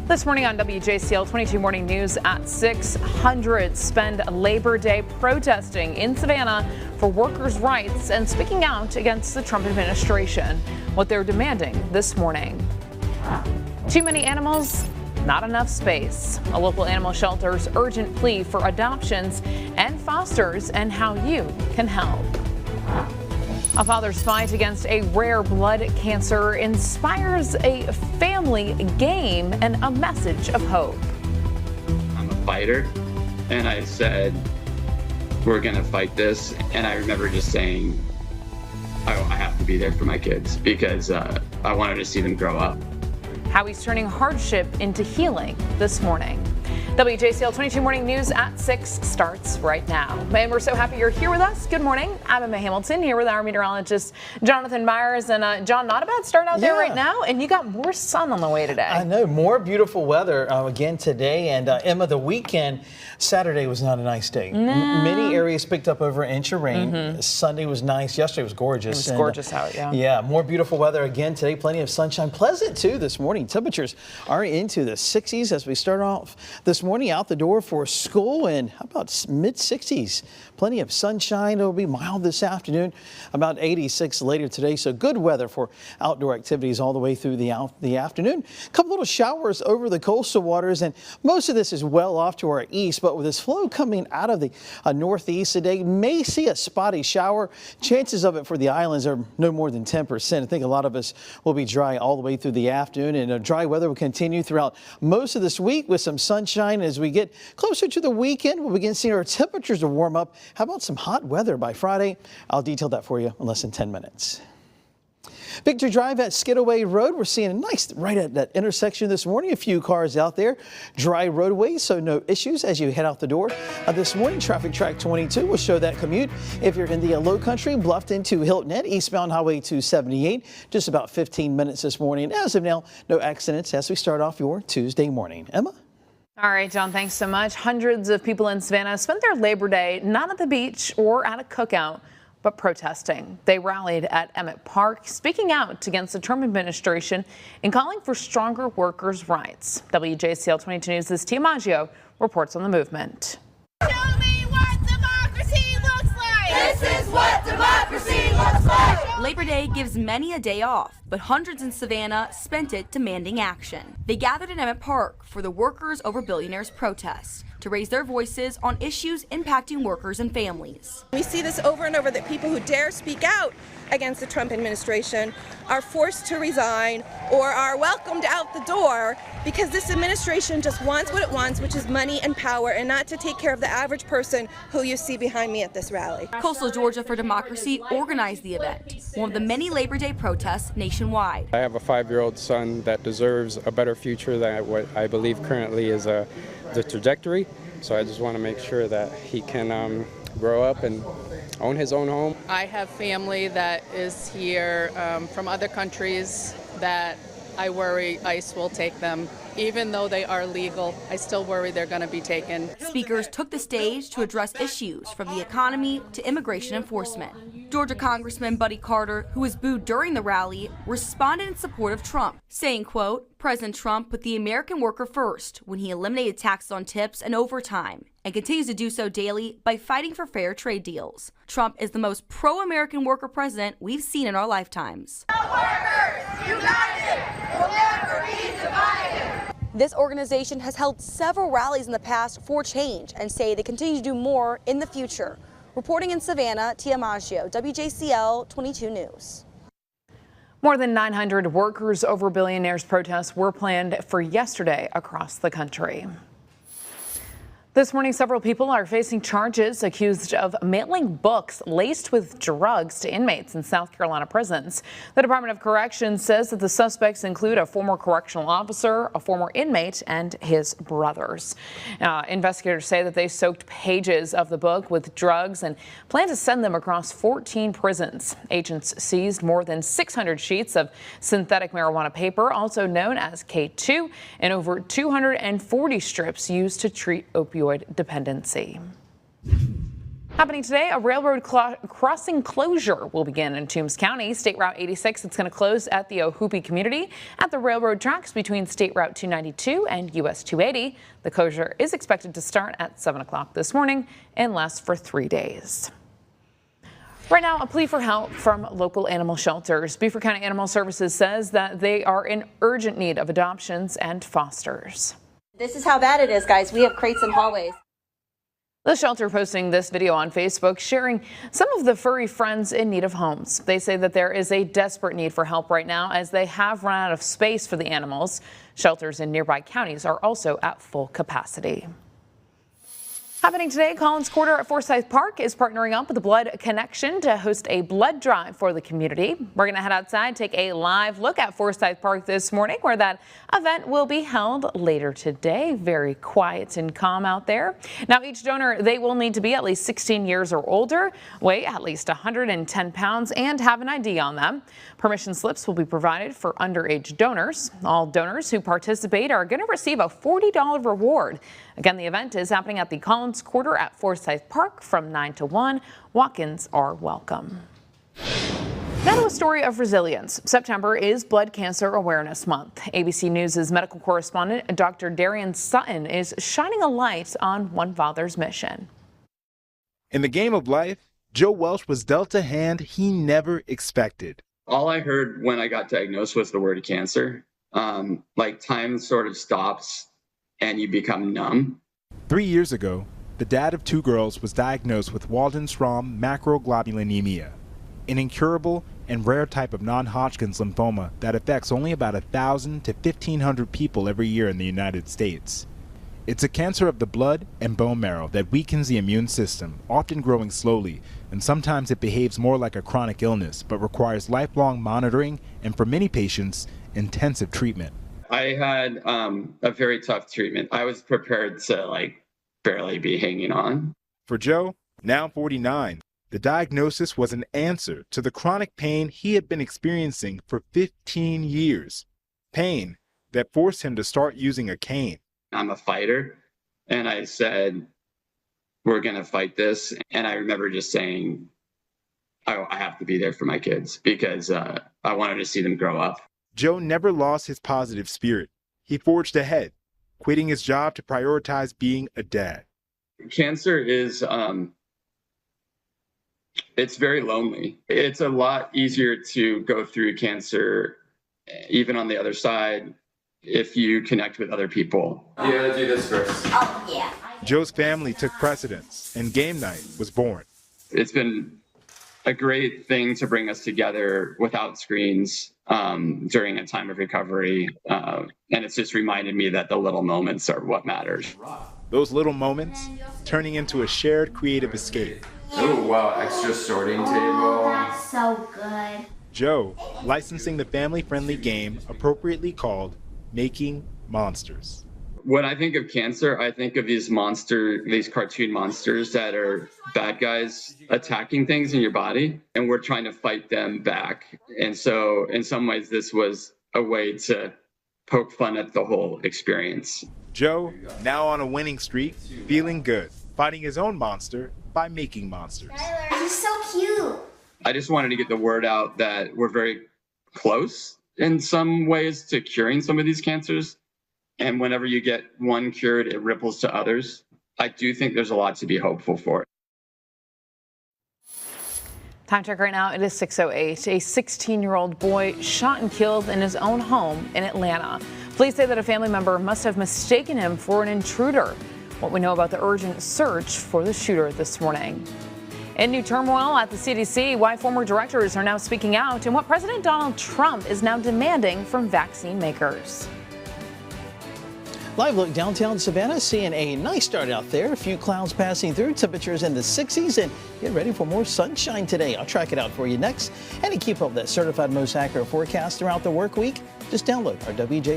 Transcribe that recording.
This morning on WJCL 22 Morning News at 600 spend Labor Day protesting in Savannah for workers' rights and speaking out against the Trump administration. What they're demanding this morning. Too many animals, not enough space. A local animal shelter's urgent plea for adoptions and fosters and how you can help. A father's fight against a rare blood cancer inspires a family game and a message of hope. I'm a fighter, and I said, we're gonna fight this. And I remember just saying, I have to be there for my kids because I wanted to see them grow up. How he's turning hardship into healing this morning. WJCL 22 Morning News at 6 starts right now. And we're so happy you're here with us. Good morning. I'm Emma Hamilton here with our meteorologist, Jonathan Myers. And John, not a bad start out there right now. And you got more sun on the way today. I know, more beautiful weather again today. And Emma, the weekend, Saturday was not a nice day. No. Many areas picked up over an inch of rain. Sunday was nice. Yesterday was gorgeous. It was gorgeous out, yeah. Yeah, more beautiful weather again today. Plenty of sunshine. Pleasant, too, this morning. Temperatures are into the 60s as we start off this morning out the door for school, and how about mid-60s? Plenty of sunshine. It'll be mild this afternoon, about 86 later today. So good weather for outdoor activities all the way through the afternoon. A couple little showers over the coastal waters, and most of this is well off to our east. But with this flow coming out of the northeast today, may see a spotty shower. Chances of it for the islands are no more than 10%. I think a lot of us will be dry all the way through the afternoon, and dry weather will continue throughout most of this week with some sunshine. As we get closer to the weekend, we'll begin seeing our temperatures to warm up. How about some hot weather by Friday? I'll detail that for you in less than 10 minutes. Victory Drive at Skidaway Road. We're seeing a nice right at that intersection this morning. A few cars out there. Dry roadways, so no issues as you head out the door. This morning, traffic track 22 will show that commute. If you're in the Low Country, Bluffton to Hilton Head, eastbound Highway 278, just about 15 minutes this morning. As of now, no accidents as we start off your Tuesday morning. Emma? All right, John, thanks so much. Hundreds of people in Savannah spent their Labor Day not at the beach or at a cookout, but protesting. They rallied at Emmett Park, speaking out against the Trump administration and calling for stronger workers' rights. WJCL 22 News' Tia Maggio reports on the movement. Show me what democracy looks like! This is what democracy looks like! Labor Day gives many a day off, but hundreds in Savannah spent it demanding action. They gathered in Emmett Park for the Workers Over Billionaires protest to raise their voices on issues impacting workers and families. We see this over and over, that people who dare speak out against the Trump administration are forced to resign or are welcomed out the door because this administration just wants what it wants, which is money and power, and not to take care of the average person who you see behind me at this rally. Coastal Georgia for Democracy organized the event, one of the many Labor Day protests nationwide. I have a 5-year-old son that deserves a better future than what I believe currently is the trajectory. So I just want to make sure that he can grow up and own his own home. I have family that is here from other countries that I worry ICE will take them. Even though they are legal, I still worry they're going to be taken. Speakers took the stage to address issues from the economy to immigration enforcement. Georgia Congressman Buddy Carter, who was booed during the rally, responded in support of Trump, saying, quote, President Trump put the American worker first when he eliminated taxes on tips and overtime, and continues to do so daily by fighting for fair trade deals. Trump is the most pro-American worker president we've seen in our lifetimes. Workers united will never be divided. This organization has held several rallies in the past for change and say they continue to do more in the future. Reporting in Savannah, Tia Maggio, WJCL 22 News. More than 900 Workers Over Billionaires protests were planned for yesterday across the country. This morning, several people are facing charges accused of mailing books laced with drugs to inmates in South Carolina prisons. The Department of Corrections says that the suspects include a former correctional officer, a former inmate, and his brothers. Investigators say that they soaked pages of the book with drugs and plan to send them across 14 prisons. Agents seized more than 600 sheets of synthetic marijuana paper, also known as K2, and over 240 strips used to treat opioid dependency. Happening today, a railroad crossing closure will begin in Toombs County. State Route 86, it's going to close at the Ohoopee community at the railroad tracks between State Route 292 and US 280. The closure is expected to start at 7 o'clock this morning and last for 3 days. Right now, a plea for help from local animal shelters. Beaufort County Animal Services says that they are in urgent need of adoptions and fosters. This is how bad it is, guys. We have crates in hallways. The shelter posting this video on Facebook, sharing some of the furry friends in need of homes. They say that there is a desperate need for help right now as they have run out of space for the animals. Shelters in nearby counties are also at full capacity. Happening today, Collins Quarter at Forsyth Park is partnering up with the Blood Connection to host a blood drive for the community. We're going to head outside, take a live look at Forsyth Park this morning, where that event will be held later today. Very quiet and calm out there. Now, each donor, they will need to be at least 16 years or older, weigh at least 110 pounds, and have an ID on them. Permission slips will be provided for underage donors. All donors who participate are going to receive a $40 reward. Again, the event is happening at the Collins Quarter at Forsyth Park from 9 to 1. Walk-ins are welcome. Now to a story of resilience. September is Blood Cancer Awareness Month. ABC News' medical correspondent, Dr. Darian Sutton, is shining a light on one father's mission. In the game of life, Joe Welsh was dealt a hand he never expected. All I heard when I got diagnosed was the word cancer. Like time sort of stops and you become numb. 3 years ago, the dad of 2 girls was diagnosed with Waldenstrom macroglobulinemia, an incurable and rare type of non-Hodgkin's lymphoma that affects only about 1,000 to 1,500 people every year in the United States. It's a cancer of the blood and bone marrow that weakens the immune system, often growing slowly, and sometimes it behaves more like a chronic illness, but requires lifelong monitoring and, for many patients, intensive treatment. I had a very tough treatment. I was prepared to barely be hanging on. For Joe, now 49, the diagnosis was an answer to the chronic pain he had been experiencing for 15 years. Pain that forced him to start using a cane. I'm a fighter, and I said, we're going to fight this. And I remember just saying, I have to be there for my kids because I wanted to see them grow up. Joe never lost his positive spirit. He forged ahead, quitting his job to prioritize being a dad. Cancer is, it's very lonely. It's a lot easier to go through cancer, even on the other side, if you connect with other people. You gotta do this first. Oh, yeah. Joe's family took precedence, and game night was born. It's been a great thing to bring us together without screens during a time of recovery. And it's just reminded me that the little moments are what matters. Those little moments turning into a shared creative escape. Oh, wow, extra sorting table. That's so good. Joe licensing the family-friendly game appropriately called Making Monsters. When I think of cancer, I think of these cartoon monsters that are bad guys attacking things in your body, and we're trying to fight them back. And so in some ways, this was a way to poke fun at the whole experience. Joe, now on a winning streak, feeling good, fighting his own monster by making monsters. He's so cute. I just wanted to get the word out that we're very close in some ways to curing some of these cancers. And whenever you get one cured, it ripples to others. I do think there's a lot to be hopeful for. Time check right now, it is 6:08. A 16-year-old boy shot and killed in his own home in Atlanta. Police say that a family member must have mistaken him for an intruder. What we know about the urgent search for the shooter this morning. In new turmoil at the CDC, why former directors are now speaking out, and what President Donald Trump is now demanding from vaccine makers. Live look downtown Savannah, seeing a nice start out there. A few clouds passing through, temperatures in the 60s, and get ready for more sunshine today. I'll track it out for you next. And to keep up that certified most accurate forecast throughout the work week, just download our WJ